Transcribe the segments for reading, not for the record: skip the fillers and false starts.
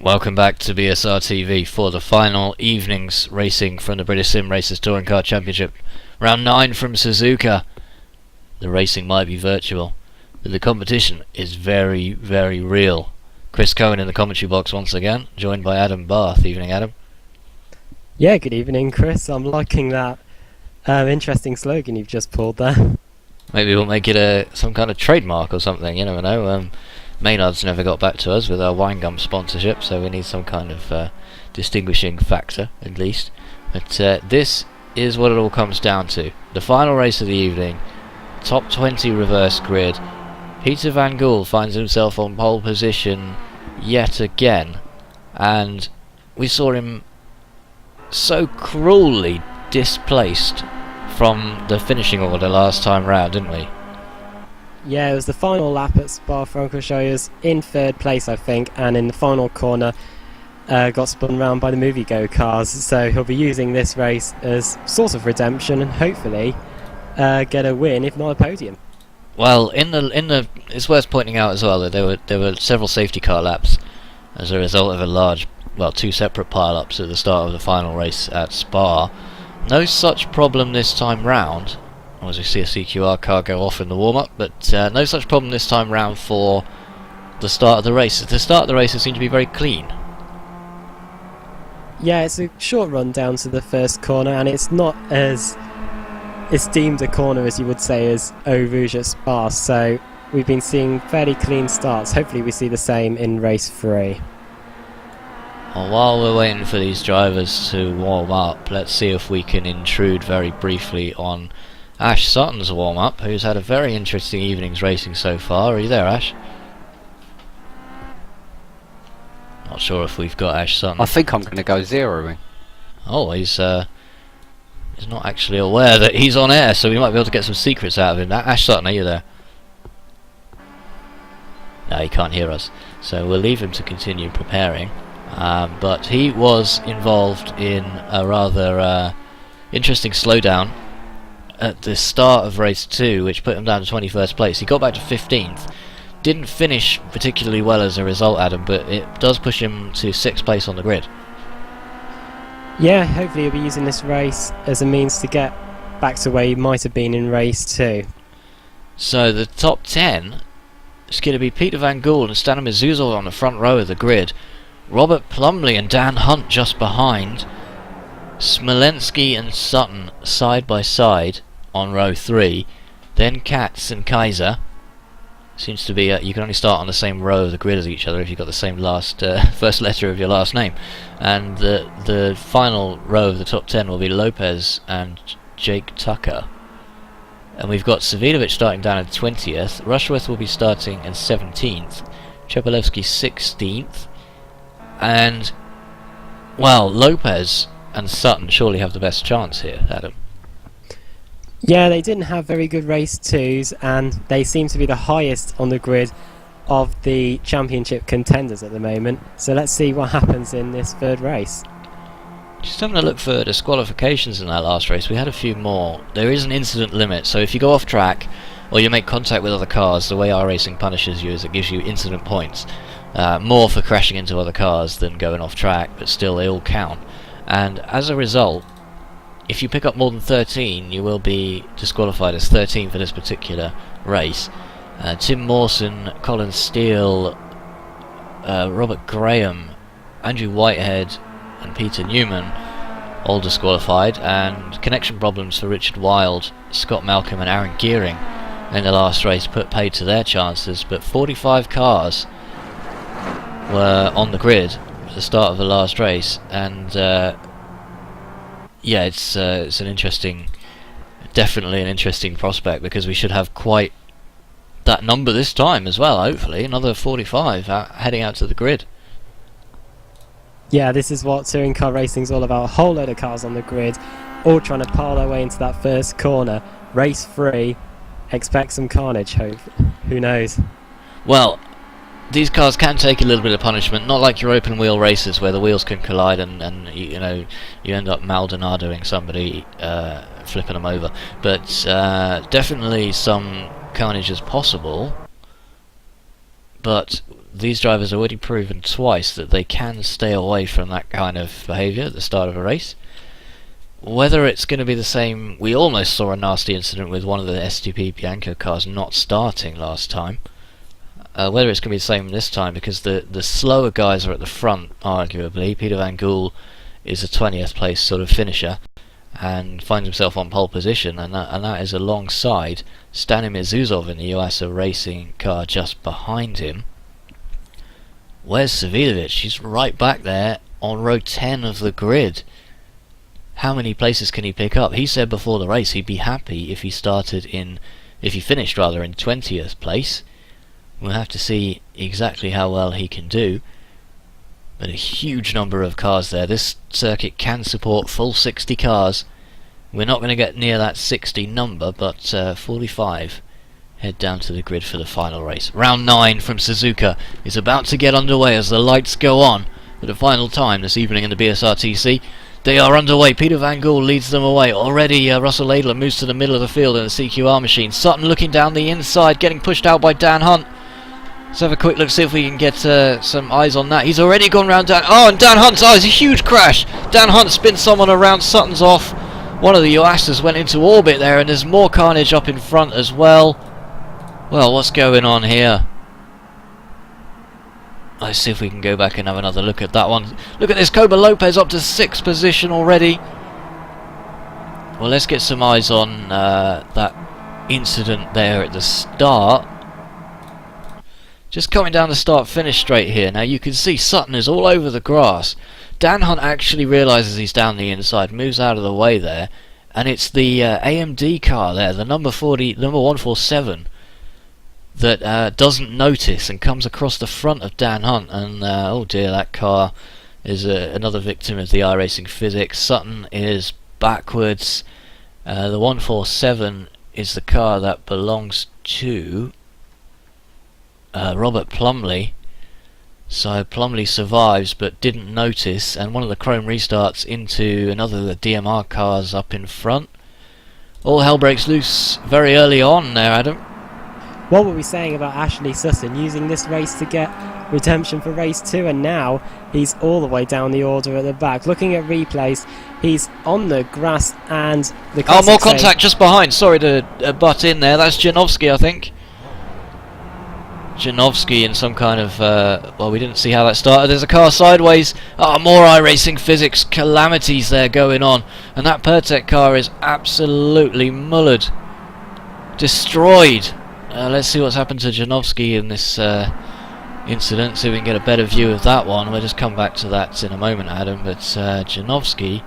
Welcome back to BSRTV for the final evening's racing from the British Sim Racers Touring Car Championship. Round 9 from Suzuka. The racing might be virtual, but the competition is very, very real. Chris Cohen in the commentary box once again, joined by Adam Barth. Evening, Adam. Yeah, good evening, Chris. I'm liking that interesting slogan you've just pulled there. Maybe we'll make it some kind of trademark or something, you never know. Maynard's never got back to us with our wine gum sponsorship, so we need some kind of distinguishing factor, at least. But this is what it all comes down to. The final race of the evening, top 20 reverse grid. Peter van Gool finds himself on pole position yet again, and we saw him so cruelly displaced from the finishing order last time round, didn't we? Yeah, it was the final lap at Spa-Francorchamps in third place, I think, and in the final corner got spun round by the movie go-cars, so he'll be using this race as sort of redemption and hopefully get a win, if not a podium. Well, it's worth pointing out as well that there were several safety car laps as a result of two separate pile-ups at the start of the final race at Spa. No such problem this time round, as we see a CQR car go off in the warm-up, but no such problem this time round for the start of the race. The start of the race seemed to be very clean. Yeah, it's a short run down to the first corner, and it's not as esteemed a corner as you would say as Eau Rouge at Spa, so we've been seeing fairly clean starts. Hopefully we see the same in race 3. Well, while we're waiting for these drivers to warm up, let's see if we can intrude very briefly on Ash Sutton's warm-up, who's had a very interesting evening's racing so far. Are you there, Ash? Not sure if we've got Ash Sutton. I think I'm going to go zeroing. Oh, he's not actually aware that he's on air, so we might be able to get some secrets out of him. Ash Sutton, are you there? No, he can't hear us, so we'll leave him to continue preparing. But he was involved in a rather interesting slowdown at the start of race 2, which put him down to 21st place. He got back to 15th. Didn't finish particularly well as a result, Adam, but it does push him to 6th place on the grid. Yeah, hopefully he'll be using this race as a means to get back to where he might have been in race 2. So the top 10 is going to be Peter van Gool and Stanisław Zuzol on the front row of the grid. Robert Plumley and Dan Hunt just behind. Smolensky and Sutton side by side on row 3. Then Katz and Kaiser. Seems to be you can only start on the same row of the grid as each other if you've got the same last first letter of your last name. And the final row of the top 10 will be Lopez and Jake Tucker. And we've got Savidovic starting down at 20th. Rushworth will be starting in 17th. Chepolewski 16th. And, well, Lopez and Sutton surely have the best chance here, Adam. Yeah, they didn't have very good race 2s, and they seem to be the highest on the grid of the championship contenders at the moment. So let's see what happens in this third race. Just having a look for disqualifications in that last race. We had a few more. There is an incident limit, so if you go off track or you make contact with other cars, the way iRacing punishes you is it gives you incident points. More for crashing into other cars than going off track, but still they all count. And as a result, if you pick up more than 13, you will be disqualified as 13 for this particular race. Tim Mawson, Colin Steele, Robert Graham, Andrew Whitehead and Peter Newman all disqualified, and connection problems for Richard Wilde, Scott Malcolm and Aaron Gearing in the last race put paid to their chances. But 45 cars were on the grid at the start of the last race, and yeah, it's definitely an interesting prospect, because we should have quite that number this time as well. Hopefully another 45 heading out to the grid. Yeah, this is what touring car racing's all about. A whole load of cars on the grid, all trying to pile their way into that first corner. Race 3, expect some carnage, who knows. Well, these cars can take a little bit of punishment, not like your open wheel races where the wheels can collide and you end up Maldonadoing somebody, flipping them over. But definitely some carnage is possible. But these drivers have already proven twice that they can stay away from that kind of behaviour at the start of a race. Whether it's going to be the same, we almost saw a nasty incident with one of the STP Bianco cars not starting last time. Whether it's going to be the same this time, because the slower guys are at the front, arguably. Peter Van Gool is a 20th place sort of finisher and finds himself on pole position, and that is alongside Stanimir Zuzov in the US, a racing car just behind him. Where's Savilovic? She's right back there on row 10 of the grid. How many places can he pick up? He said before the race he'd be happy if he finished rather in 20th place. We'll have to see exactly how well he can do. But a huge number of cars there. This circuit can support full 60 cars. We're not going to get near that 60 number, but 45 head down to the grid for the final race. Round 9 from Suzuka is about to get underway as the lights go on for the final time this evening in the BSRTC. They are underway. Peter Van Gool leads them away. Already Russell Laidler moves to the middle of the field in the CQR machine. Sutton looking down the inside, getting pushed out by Dan Hunt. Let's have a quick look, see if we can get some eyes on that. He's already gone round Dan... Oh, and Dan Hunt's... Oh, it's a huge crash! Dan Hunt spins someone around, Sutton's off. One of the Yuasas went into orbit there, and there's more carnage up in front as well. Well, what's going on here? Let's see if we can go back and have another look at that one. Look at this, Coba Lopez up to 6th position already. Well, let's get some eyes on that incident there at the start. Just coming down the start-finish straight here. Now you can see Sutton is all over the grass. Dan Hunt actually realises he's down the inside, moves out of the way there, and it's the AMD car there, the number 147, that doesn't notice and comes across the front of Dan Hunt, and oh dear, that car is another victim of the iRacing physics. Sutton is backwards. The 147 is the car that belongs to Robert Plumley. So Plumley survives but didn't notice, and one of the chrome restarts into another of the DMR cars up in front. All hell breaks loose very early on there, Adam. What were we saying about Ashley Sutton using this race to get redemption for race 2, and now he's all the way down the order at the back. Looking at replays, he's on the grass, and the more contact just behind. Sorry to butt in there. That's Janowski, I think. Janowski in some kind of well, we didn't see how that started. There's a car sideways. More iRacing physics calamities there going on, and that Pertec car is absolutely mullered, destroyed. Let's see what's happened to Janowski in this incident, see if we can get a better view of that one. We'll just come back to that in a moment, Adam. But Janowski,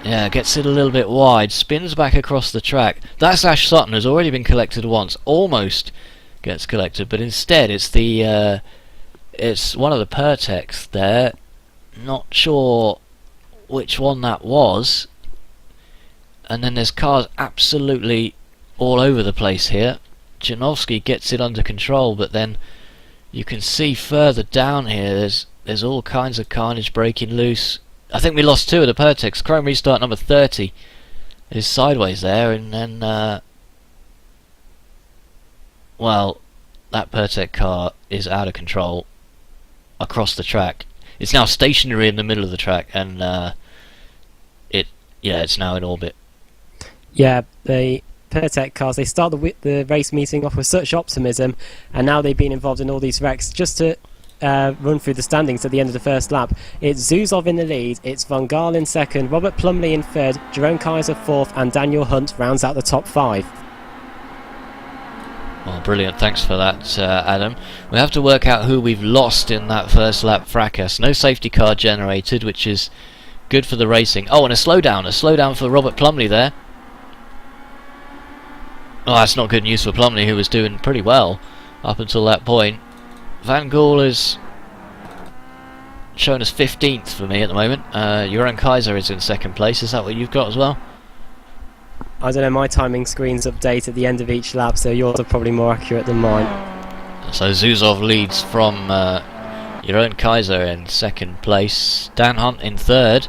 yeah, gets it a little bit wide, spins back across the track. That's Ash Sutton, has already been collected once, almost gets collected, but instead it's the it's one of the Pertecs there. Not sure which one that was. And then there's cars absolutely all over the place here. Janowski gets it under control, but then you can see further down here there's all kinds of carnage breaking loose. I think we lost 2 of the Pertecs. Chrome restart number 30 is sideways there, and then well, that Pertec car is out of control across the track. It's now stationary in the middle of the track, and it's now in orbit. Yeah, the Pertec cars, they start the race meeting off with such optimism, and now they've been involved in all these wrecks. Just to run through the standings at the end of the first lap, it's Zuzov in the lead, it's Van Gaal in second, Robert Plumley in third, Jerome Kaiser fourth, and Daniel Hunt rounds out the top 5. Well, brilliant, thanks for that, Adam. We have to work out who we've lost in that first lap fracas. No safety car generated, which is good for the racing. Oh, and a slowdown for Robert Plumley there. Oh, that's not good news for Plumley, who was doing pretty well up until that point. Van Gaal is showing us 15th for me at the moment. Joran Kaiser is in second place. Is that what you've got as well? I don't know, my timing screens update at the end of each lap, so yours are probably more accurate than mine. So Zuzov leads from Joran Kaiser in second place. Dan Hunt in third.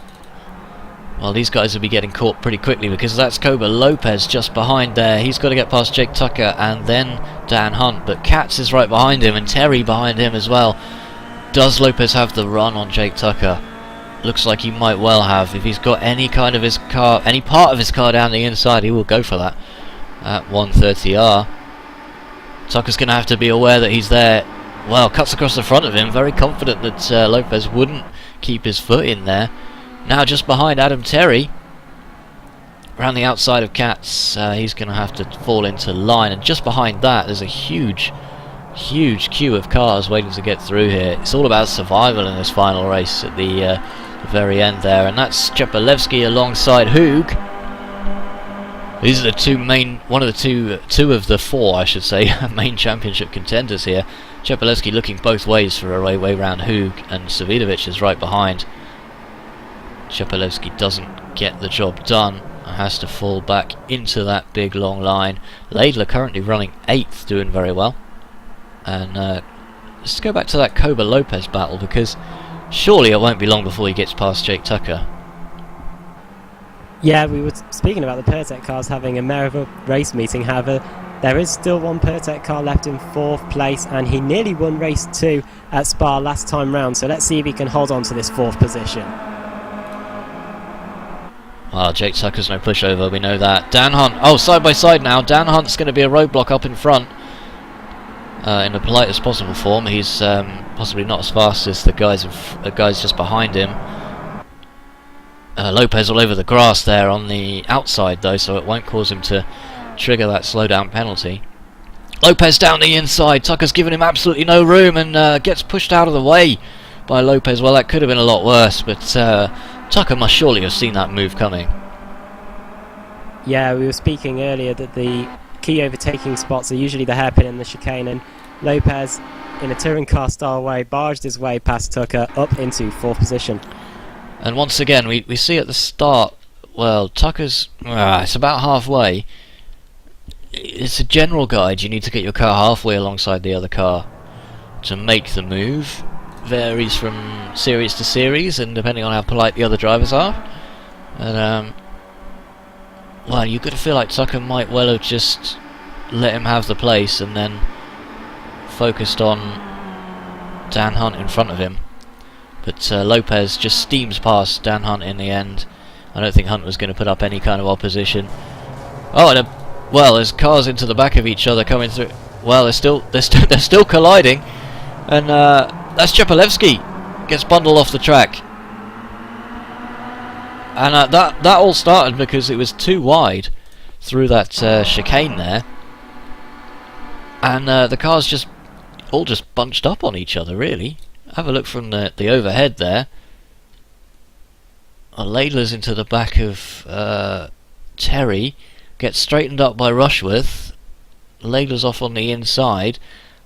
Well, these guys will be getting caught pretty quickly because that's Koba Lopez just behind there. He's got to get past Jake Tucker and then Dan Hunt, but Katz is right behind him and Terry behind him as well. Does Lopez have the run on Jake Tucker? Looks like he might well have. If he's got any kind of his car, any part of his car down the inside, he will go for that at 130R. Tucker's going to have to be aware that he's there. Well, cuts across the front of him, very confident that Lopez wouldn't keep his foot in there. Now just behind Adam Terry, around the outside of Katz, he's going to have to fall into line, and just behind that there's a huge queue of cars waiting to get through here. It's all about survival in this final race at the very end there, and that's Chepalevsky alongside Hoog. These are the two of the four, I should say, main championship contenders here. Chepalevsky looking both ways for a way round Hoog, and Savidovic is right behind. Chepalevsky doesn't get the job done and has to fall back into that big long line. Laidler currently running 8th, doing very well. And let's go back to that Koba Lopez battle, because surely it won't be long before he gets past Jake Tucker. Yeah, we were speaking about the Pertec cars having a Merriva race meeting. However, there is still one Pertec car left in 4th place, and he nearly won race 2 at Spa last time round, so let's see if he can hold on to this 4th position. Well, Jake Tucker's no pushover, we know that. Dan Hunt, oh, side by side now. Dan Hunt's going to be a roadblock up in front. In the politest possible form. He's possibly not as fast as the guys just behind him. Lopez all over the grass there on the outside though, so it won't cause him to trigger that slowdown penalty. Lopez down the inside. Tucker's given him absolutely no room and gets pushed out of the way by Lopez. Well, that could have been a lot worse, but Tucker must surely have seen that move coming. Yeah, we were speaking earlier that the key overtaking spots are usually the hairpin and the chicane, and Lopez, in a touring car style way, barged his way past Tucker up into 4th position. And once again, we see at the start, well, Tucker's it's about halfway. It's a general guide. You need to get your car halfway alongside the other car to make the move. Varies from series to series, and depending on how polite the other drivers are. And well, you've got to feel like Tucker might well have just let him have the place and then focused on Dan Hunt in front of him. But Lopez just steams past Dan Hunt in the end. I don't think Hunt was going to put up any kind of opposition. Oh, and well, there's cars into the back of each other coming through. Well, they're still colliding, and that's Chepalevsky gets bundled off the track. And that all started because it was too wide through that chicane there, and the cars just bunched up on each other. Really, have a look from the overhead there. Laidler's into the back of Terry, gets straightened up by Rushworth. Laidler's off on the inside.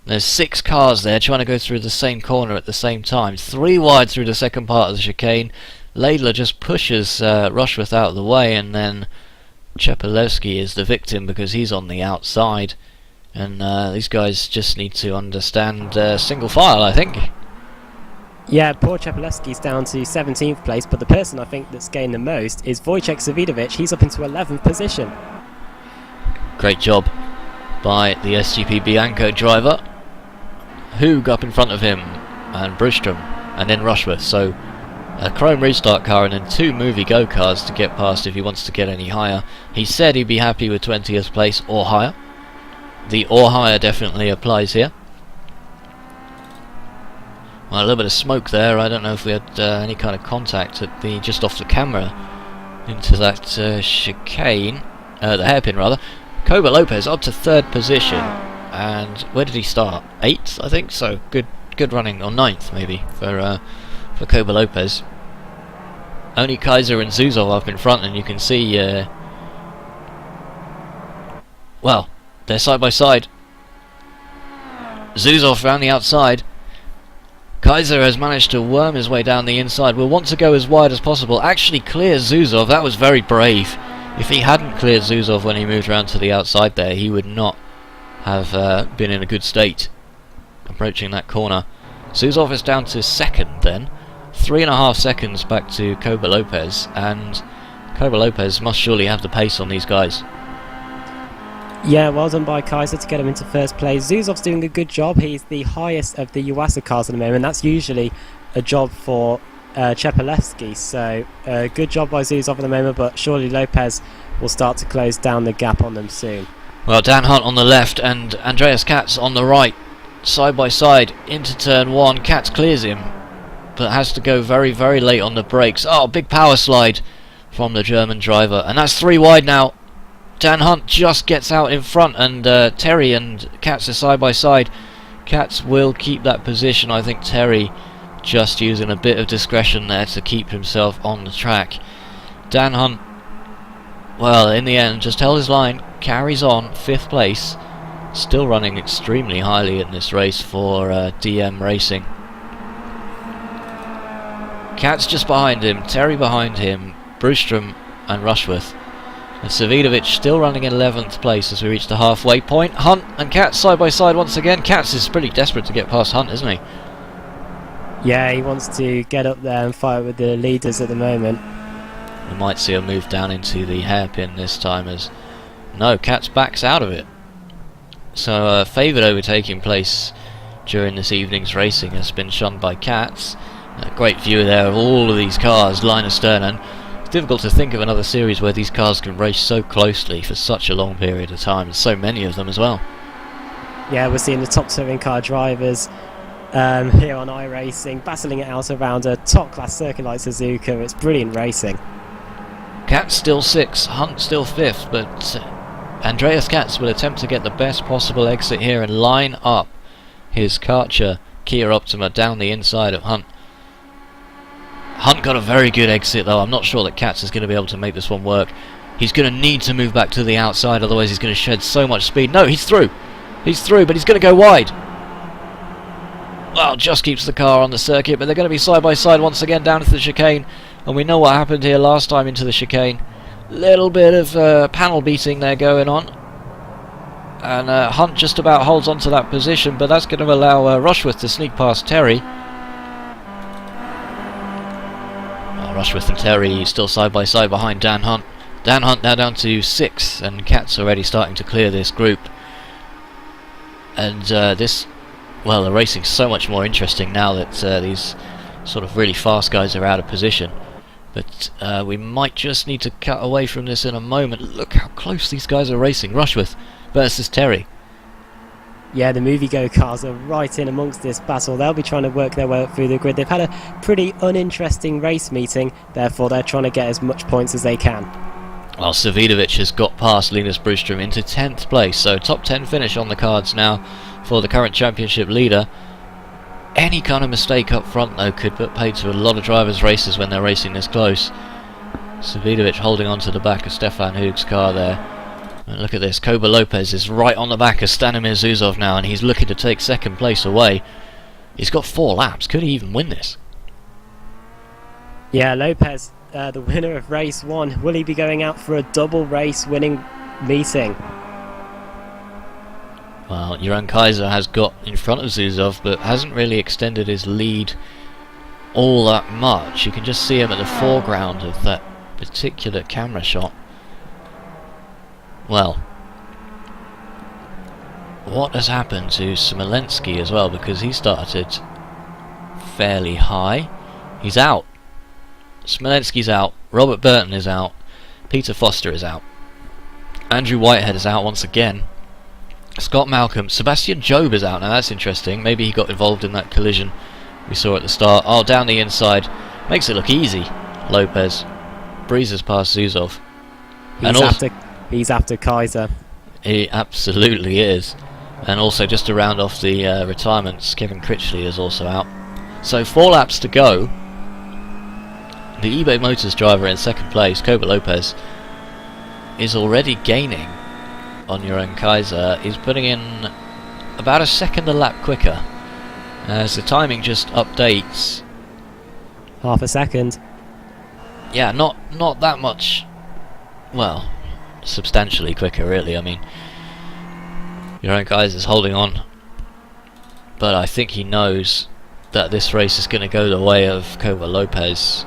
There's 6 cars there trying to go through the same corner at the same time. 3 wide through the second part of the chicane. Laidler just pushes Rushworth out of the way, and then Chepalevsky is the victim because he's on the outside. And these guys just need to understand single file, I think. Yeah, poor Chepalevsky's down to 17th place, but the person I think that's gained the most is Wojciech Savidovic. He's up into 11th position. Great job by the SGP Bianco driver. Hoog up in front of him, and Brustrom, and then Rushworth. So a chrome restart car and then 2 movie go cars to get past if he wants to get any higher. He said he'd be happy with 20th place or higher. The or higher definitely applies here. Well, a little bit of smoke there. I don't know if we had any kind of contact at just off the camera into that chicane, the hairpin rather. Koba Lopez up to 3rd position, and where did he start? 8th, I think. So good running, or 9th maybe for Koba Lopez. Only Kaiser and Zuzov up in front, and you can see well, they're side by side. Zuzov around the outside. Kaiser has managed to worm his way down the inside. Will want to go as wide as possible. Actually clears Zuzov. That was very brave. If he hadn't cleared Zuzov when he moved around to the outside there, he would not have been in a good state approaching that corner. Zuzov is down to 2nd then. 3.5 seconds back to Koba Lopez, and Koba Lopez must surely have the pace on these guys. Yeah, well done by Kaiser to get him into first place. Zuzov's doing a good job. He's the highest of the Yuasa cars at the moment. That's usually a job for Chepelevsky, so good job by Zuzov at the moment, but surely Lopez will start to close down the gap on them soon. Well, Dan Hunt on the left and Andreas Katz on the right, side by side into turn 1. Katz clears him, but has to go very, very late on the brakes. Oh, big power slide from the German driver, and that's 3 wide now. Dan Hunt just gets out in front, and Terry and Katz are side by side. Katz will keep that position. I think Terry just using a bit of discretion there to keep himself on the track. Dan Hunt, well, in the end, just held his line, carries on, 5th place, still running extremely highly in this race for DM Racing. Katz just behind him, Terry behind him, Brewstrom and Rushworth. And Savidovic still running in 11th place as we reach the halfway point. Hunt and Katz side by side once again. Katz is pretty desperate to get past Hunt, isn't he? Yeah, he wants to get up there and fight with the leaders at the moment. We might see a move down into the hairpin this time, as no, Katz backs out of it. So favoured overtaking place during this evening's racing has been shunned by Katz. A great view there of all of these cars line astern, and it's difficult to think of another series where these cars can race so closely for such a long period of time, and so many of them as well. Yeah, we're seeing the top touring car drivers here on iRacing battling it out around a top class circuit like Suzuka. It's brilliant racing. Katz still 6th, Hunt still 5th, but Andreas Katz will attempt to get the best possible exit here and line up his Karcher Kia Optima down the inside of Hunt. Hunt got a very good exit though. I'm not sure that Katz is going to be able to make this one work. He's going to need to move back to the outside, otherwise he's going to shed so much speed. No, he's through. He's through, but he's going to go wide. Well, just keeps the car on the circuit, but they're going to be side by side once again down into the chicane. And we know what happened here last time into the chicane. Little bit of panel beating there going on. And Hunt just about holds on to that position, but that's going to allow Rushworth to sneak past Terry. Rushworth and Terry still side by side behind Dan Hunt. Dan Hunt now down to 6th, and Katz already starting to clear this group. And well, the racing's so much more interesting now that these sort of really fast guys are out of position. But we might just need to cut away from this in a moment. Look how close these guys are racing. Rushworth versus Terry. Yeah, the Movie Go cars are right in amongst this battle. They'll be trying to work their way up through the grid. They've had a pretty uninteresting race meeting, therefore they're trying to get as much points as they can. Well, Savidovic has got past Linus Brewstrom into 10th place, so top 10 finish on the cards now for the current championship leader. Any kind of mistake up front though could put paid to a lot of drivers' races when they're racing this close. Savidovic holding on to the back of Stefan Hug's car there. And look at this, Koba Lopez is right on the back of Stanimir Zuzov now, and he's looking to take 2nd place away. He's got 4 laps, could he even win this? Yeah, Lopez, the winner of race 1, will he be going out for a double race winning meeting? Well, Joran Kaiser has got in front of Zuzov, but hasn't really extended his lead all that much. You can just see him at the foreground of that particular camera shot. Well, what has happened to Smolensky as well, because he started fairly high. He's out. Smolensky's out. Robert Burton is out. Peter Foster is out. Andrew Whitehead is out once again. Scott Malcolm. Sebastian Job is out. Now that's interesting. Maybe he got involved in that collision we saw at the start. Oh, down the inside. Makes it look easy. Lopez breezes past Zuzov. He's after Kaiser. He absolutely is. And also, just to round off the retirements, Kevin Critchley is also out. So 4 laps to go. The eBay Motors driver in 2nd place, Koba Lopez, is already gaining on Joran Kaiser. He's putting in about a second a lap quicker, as the timing just updates. Half a second. Yeah, not that much. Well, substantially quicker really. I mean, Joran Kaiser is holding on, but I think he knows that this race is going to go the way of Koba Lopez.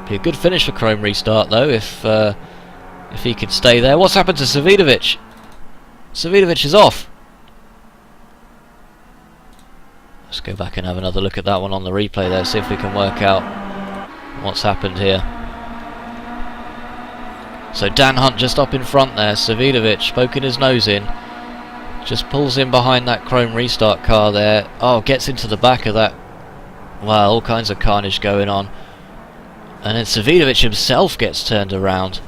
Be a good finish for Chrome Restart though if he could stay there. What's happened to Savidovic? Savidovic is off. Let's go back and have another look at that one on the replay there, see if we can work out what's happened here. So Dan Hunt just up in front there, Savidovic poking his nose in, just pulls in behind that Chrome Restart car there. Oh, gets into the back of that. Wow, all kinds of carnage going on. And then Savidovic himself gets turned around.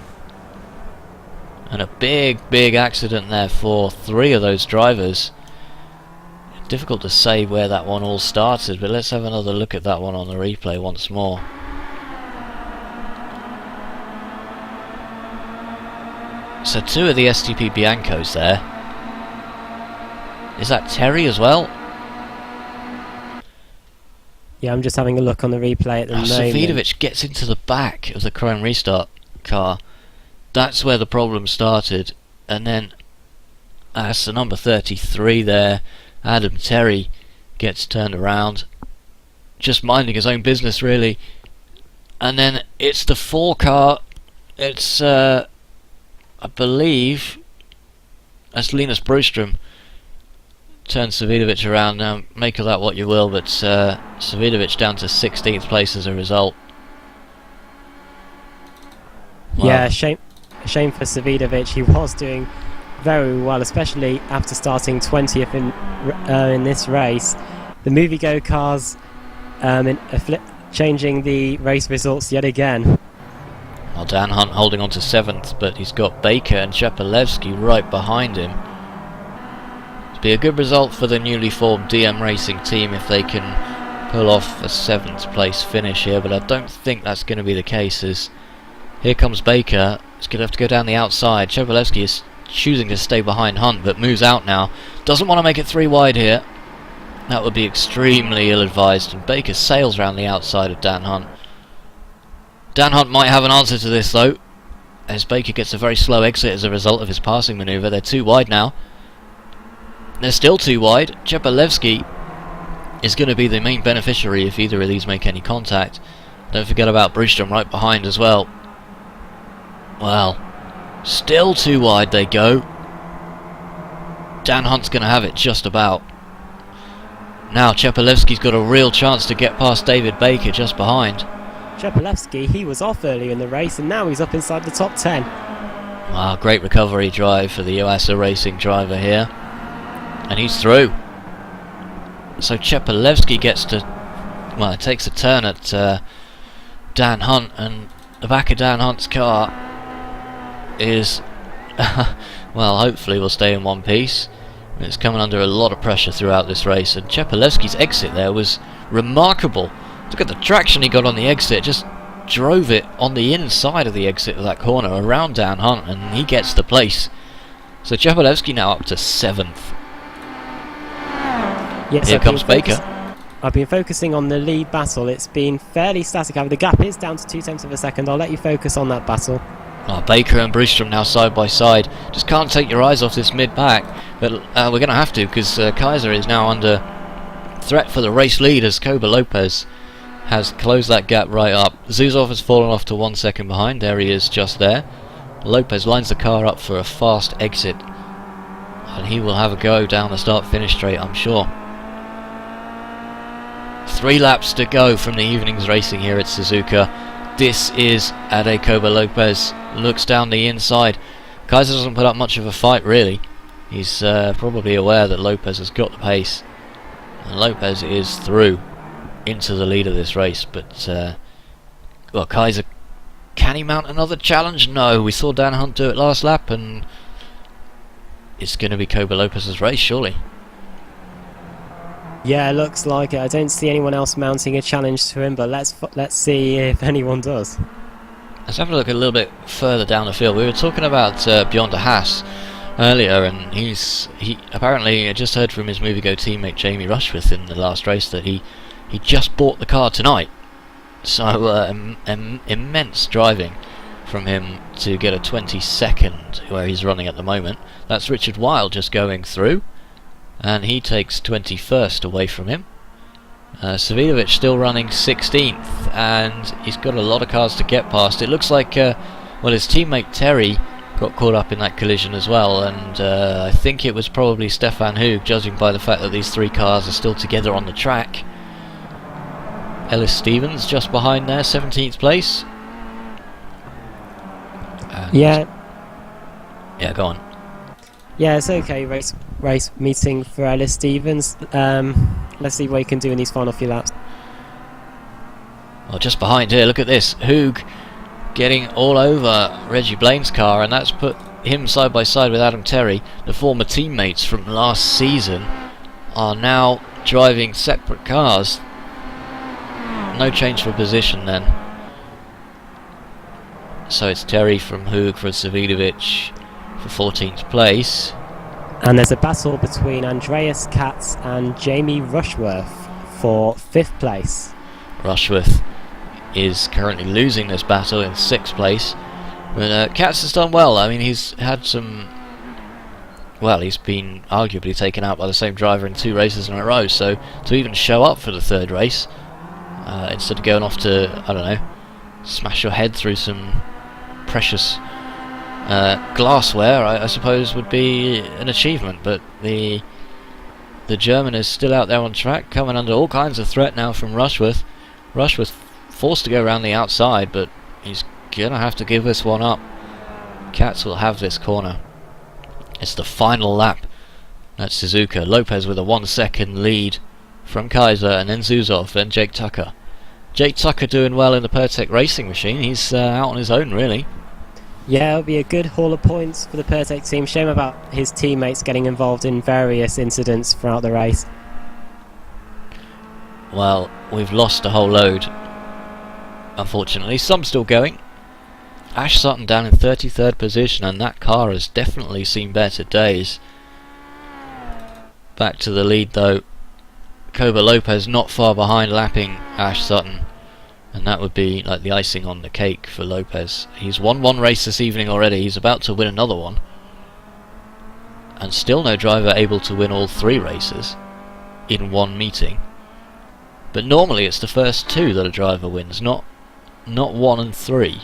And a big accident there for 3 of those drivers. Difficult to say where that one all started, but let's have another look at that one on the replay once more. So 2 of the STP Biancos there. Is that Terry as well? Yeah, I'm just having a look on the replay at the moment. Savidovic gets into the back of the Chrome Restart car. That's where the problem started. And then that's the number 33 there, Adam Terry, gets turned around, just minding his own business really. And then it's the 4 car. It's I believe that's Linus Broström turns Savidovic around. Now make of that what you will, but Savidovic down to 16th place as a result. Wow. Yeah, shame for Savidovic. He was doing very well, especially after starting 20th in this race. The Movie Go cars changing the race results yet again. Well, Dan Hunt holding on to 7th, but he's got Baker and Chepalevsky right behind him. It'd be a good result for the newly formed DM Racing team if they can pull off a 7th place finish here, but I don't think that's going to be the case, as here comes Baker. He's going to have to go down the outside. Chepalevsky is choosing to stay behind Hunt, but moves out now. Doesn't want to make it 3 wide here. That would be extremely ill-advised, and Baker sails round the outside of Dan Hunt. Dan Hunt might have an answer to this though, as Baker gets a very slow exit as a result of his passing manoeuvre. They're 2 wide now. They're still 2 wide. Chepalevsky is going to be the main beneficiary if either of these make any contact. Don't forget about Broström right behind as well. Well, still 2 wide they go. Dan Hunt's going to have it just about. Now Chepalevsky's got a real chance to get past David Baker just behind. Chepalevsky, he was off earlier in the race and now he's up inside the top 10. Wow, great recovery drive for the iRacing driver here. And he's through. So Chepalevsky gets to, well, it takes a turn at Dan Hunt, and the back of Dan Hunt's car is, well, hopefully will stay in one piece. It's coming under a lot of pressure throughout this race, and Chepalevsky's exit there was remarkable. Look at the traction he got on the exit, just drove it on the inside of the exit of that corner around Dan Hunt, and he gets the place. So Chepalevsky now up to 7th. Yes, here comes Baker. I've been focusing on the lead battle. It's been fairly static. The gap is down to 0.2 of a second. I'll let you focus on that battle. Oh, Baker and Broström now side by side. Just can't take your eyes off this mid-pack, but we're going to have to, because Kaiser is now under threat for the race lead as Koba Lopez has closed that gap right up. Zuzov has fallen off to 1 second behind. There he is, just there. Lopez lines the car up for a fast exit, and he will have a go down the start-finish straight, I'm sure. 3 laps to go from the evening's racing here at Suzuka. This is Ade Koba Lopez. Looks down the inside. Kaiser doesn't put up much of a fight really. He's probably aware that Lopez has got the pace, and Lopez is through into the lead of this race. But well, Kaiser, can he mount another challenge? No, we saw Dan Hunt do it last lap, and it's going to be Koba Lopez's race surely. Yeah, looks like it. I don't see anyone else mounting a challenge to him, but let's see if anyone does. Let's have a look a little bit further down the field. We were talking about Bjorn de Haas earlier, and he apparently just heard from his MovieGo teammate Jamie Rushworth in the last race that he just bought the car tonight. So immense driving from him to get a 22nd where he's running at the moment. That's Richard Wilde just going through, and he takes 21st away from him. Savidovic still running 16th, and he's got a lot of cars to get past. It looks like, well, his teammate Terry got caught up in that collision as well, and I think it was probably Stefan Hug, judging by the fact that these three cars are still together on the track. Ellis Stevens just behind there, 17th place. And yeah, go on. Yeah, it's okay. Race meeting for Ellis Stevens. Let's see what he can do in these final few laps. Well, just behind here, look at this. Hug getting all over Reggie Blaine's car, and that's put him side by side with Adam Terry. The former teammates from last season are now driving separate cars. No change for position then. So it's Terry from Hug for Savidovic for 14th place. And there's a battle between Andreas Katz and Jamie Rushworth for 5th place. Rushworth is currently losing this battle in 6th place, but Katz has done well. I mean, he's had some... Well, he's been arguably taken out by the same driver in 2 races in a row, so to even show up for the 3rd race, instead of going off to, I don't know, smash your head through some precious glassware, I suppose would be an achievement. But the German is still out there on track, coming under all kinds of threat now from Rushworth. Rushworth forced to go around the outside, but he's gonna have to give this one up. Katz will have this corner. It's the final lap at Suzuka. Lopez with a 1 second lead from Kaiser, and then Zuzov, then Jake Tucker. Jake Tucker doing well in the Pertec racing machine. He's out on his own, really. Yeah, it'll be a good haul of points for the Pertec team. Shame about his teammates getting involved in various incidents throughout the race. Well, we've lost a whole load, unfortunately. Some still going. Ash Sutton down in 33rd position, and that car has definitely seen better days. Back to the lead though. Koba Lopez not far behind, lapping Ash Sutton. And that would be like the icing on the cake for Lopez. He's won 1 race this evening already. He's about to win another one. And still no driver able to win all 3 races in 1 meeting. But normally it's the first 2 that a driver wins, not 1 and 3.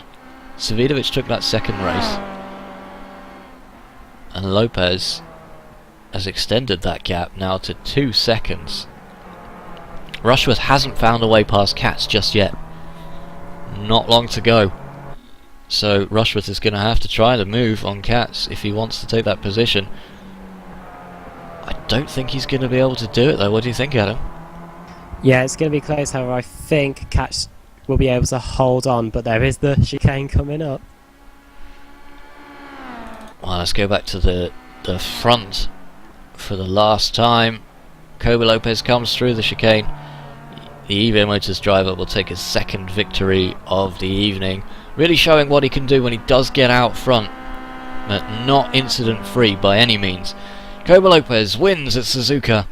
Savidovic took that 2nd race. And Lopez has extended that gap now to 2 seconds. Rushworth hasn't found a way past Katz just yet. Not long to go. So Rushworth is going to have to try the move on Katz if he wants to take that position. I don't think he's going to be able to do it though. What do you think, Adam? Yeah, it's going to be close. However, I think Katz will be able to hold on, but there is the chicane coming up. Well, let's go back to the front for the last time. Koba Lopez comes through the chicane. The evo Motors driver will take his 2nd victory of the evening, really showing what he can do when he does get out front, but not incident free by any means. Koba Lopez wins at Suzuka.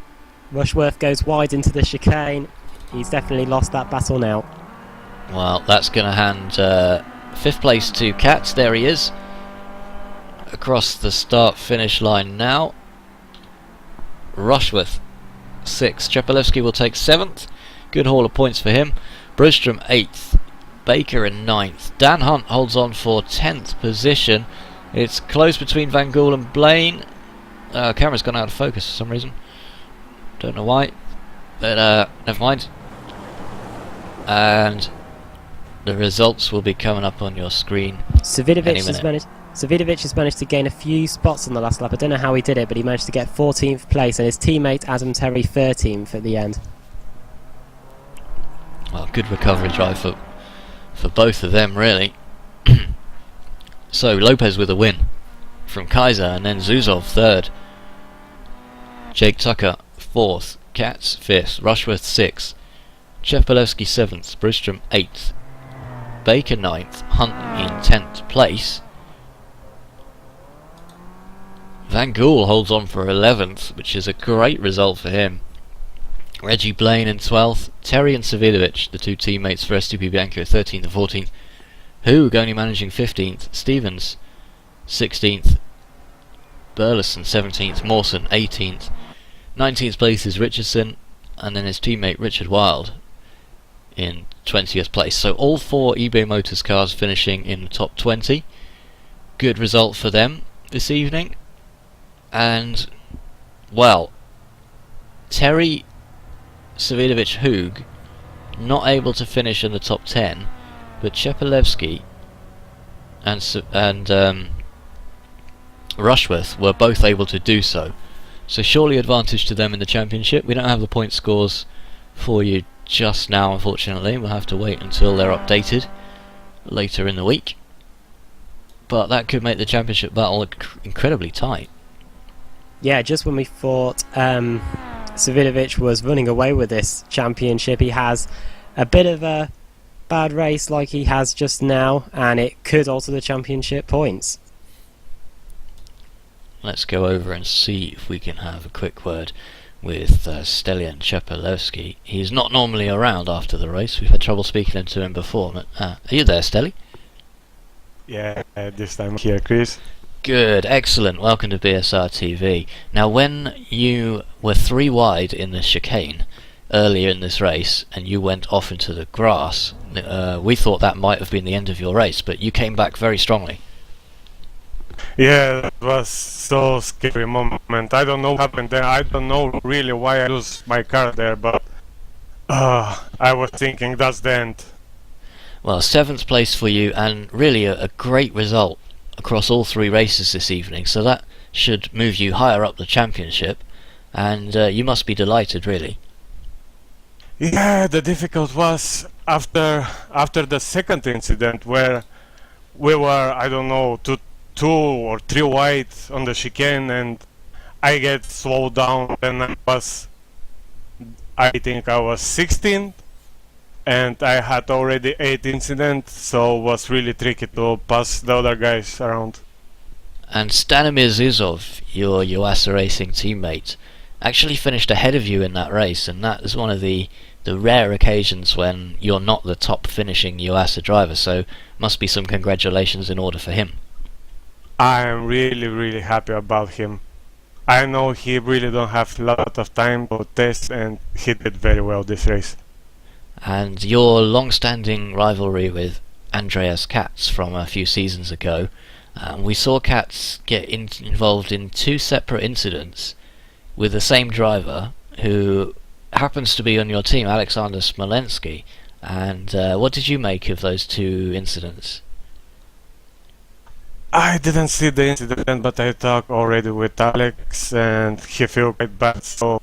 Rushworth goes wide into the chicane. He's definitely lost that battle now. Well, that's going to hand 5th place to Katz. There he is, across the start-finish line now. Rushworth 6th. Chepelewski will take 7th. Good haul of points for him. Brostrom 8th. Baker in 9th. Dan Hunt holds on for 10th position. It's close between Van Gool and Blaine. Camera's gone out of focus for some reason. Don't know why. But never mind. And the results will be coming up on your screen. Savidovic has managed to gain a few spots on the last lap. I don't know how he did it, but he managed to get 14th place, and his teammate Adam Terry 13th at the end. Well, good recovery drive for both of them, really. So Lopez with a win from Kaiser, and then Zuzov 3rd. Jake Tucker 4th. Katz 5th. Rushworth 6th. Chepelewski 7th. Brostrom 8th. Baker 9th. Hunt in 10th place. Van Gool holds on for 11th, which is a great result for him. Reggie Blaine in 12th. Terry and Savidovic, the 2 teammates for STP Bianco, 13th and 14th. Hug only managing 15th. Stevens 16th. Burleson 17th. Mawson 18th. 19th place is Richardson. and then his teammate Richard Wilde in 20th place. So all 4 eBay Motors cars finishing in the top 20. Good result for them this evening. And, well, Terry Savidovic Hoog not able to finish in the top 10, but Chepelevsky and Rushworth were both able to do so. So surely advantage to them in the championship. We don't have the point scores for you just now, unfortunately. We'll have to wait until they're updated later in the week. But that could make the championship battle incredibly tight. Yeah, just when we thought Savidovic was running away with this championship, he has a bit of a bad race like he has just now, and it could alter the championship points. Let's go over and see if we can have a quick word with Stelian Chepelevsky. He's not normally around after the race. We've had trouble speaking to him before. But, are you there, Steli? Yeah, this time here, Chris. Good, excellent. Welcome to BSR TV. Now, when you were 3 wide in the chicane earlier in this race and you went off into the grass, we thought that might have been the end of your race, but you came back very strongly. Yeah, that was so scary moment. I don't know what happened there. I don't know really why I lost my car there, but I was thinking that's the end. Well, 7th place for you, and really a great result across all 3 races this evening, so that should move you higher up the championship, and you must be delighted, really. Yeah, the difficult was after the second incident where we were, I don't know, two or 3 wide on the chicane, and I get slowed down, and I think I was 16th, and I had already 8 incidents, so it was really tricky to pass the other guys around. And Stanimir Zizov, your Yuasa Racing teammate, actually finished ahead of you in that race, and that is one of the rare occasions when you're not the top finishing Yuasa driver, so must be some congratulations in order for him. I am really happy about him. I know he really don't have a lot of time to test, and he did very well this race. And your long-standing rivalry with Andreas Katz from a few seasons ago, we saw Katz get involved in 2 separate incidents with the same driver who happens to be on your team, Alexander Smolensky. And what did you make of those 2 incidents? I didn't see the incident, but I talked already with Alex, and he felt quite bad, so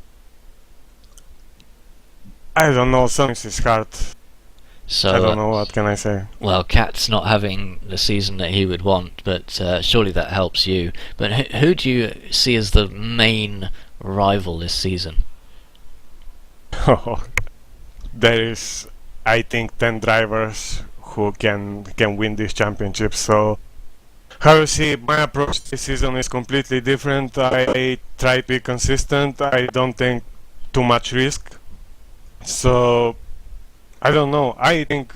I don't know, something is hard. So I don't know, what can I say? Well, Kat's not having the season that he would want, but surely that helps you. But who do you see as the main rival this season? There is, I think, 10 drivers who can win this championship, so how you see, my approach this season is completely different. I try to be consistent. I don't take too much risk. So I don't know. I think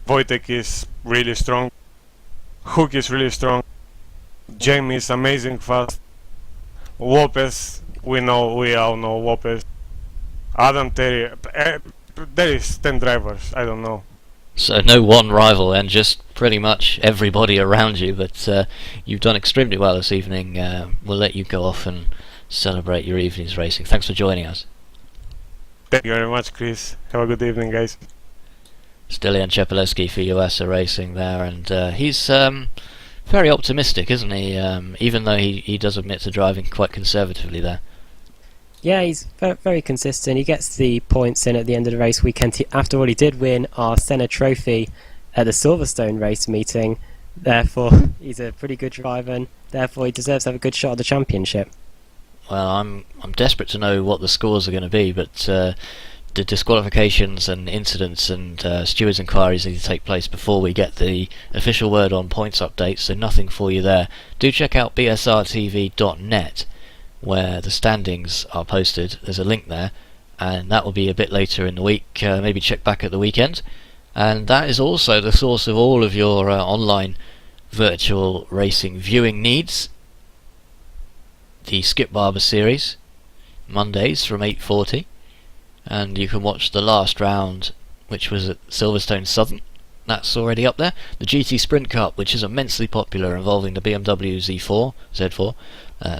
Wojtek is really strong. Hook is really strong. Jamie is amazing fast. Lopez, we all know Lopez. Adam Terry. There is 10 drivers. I don't know. So no one rival, and just pretty much everybody around you, but you've done extremely well this evening. We'll let you go off and celebrate your evening's racing. Thanks for joining us. Thank you very much, Chris. Have a good evening, guys. Stelian Chepelevsky for Yuasa Racing there, and he's very optimistic, isn't he? Even though he does admit to driving quite conservatively there. Yeah, he's very consistent. He gets the points in at the end of the race weekend. After all, he did win our Senna Trophy at the Silverstone race meeting. Therefore, he's a pretty good driver, and therefore he deserves to have a good shot at the championship. Well, I'm desperate to know what the scores are going to be, but the disqualifications and incidents and stewards' inquiries need to take place before we get the official word on points updates, so nothing for you there. Do check out bsrtv.net, where the standings are posted. There's a link there, and that will be a bit later in the week. Maybe check back at the weekend. And that is also the source of all of your online virtual racing viewing needs. The Skip Barber series, Mondays from 8:40, and you can watch the last round, which was at Silverstone Southern. That's already up there. The GT Sprint Cup, which is immensely popular, involving the BMW Z4,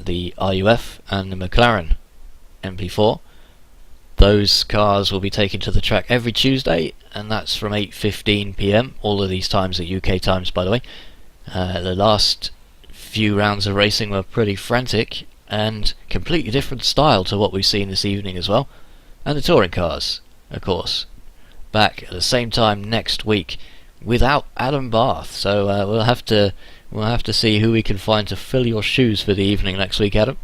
the RUF, and the McLaren MP4. Those cars will be taken to the track every Tuesday, and that's from 8:15 PM. All of these times are UK times, by the way. The last few rounds of racing were pretty frantic and completely different style to what we've seen this evening as well. And the touring cars, of course, back at the same time next week without Adam Barth. So we'll have to see who we can find to fill your shoes for the evening next week, Adam.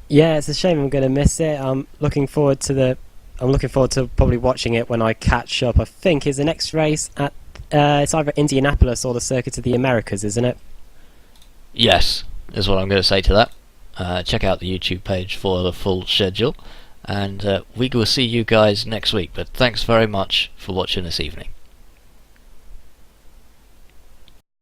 Yeah, it's a shame I'm going to miss it. I'm looking forward to probably watching it when I catch up. I think is the next race at it's either Indianapolis or the Circuit of the Americas, isn't it? Yes, is what I'm going to say to that. Check out the YouTube page for the full schedule, and we will see you guys next week. But thanks very much for watching this evening.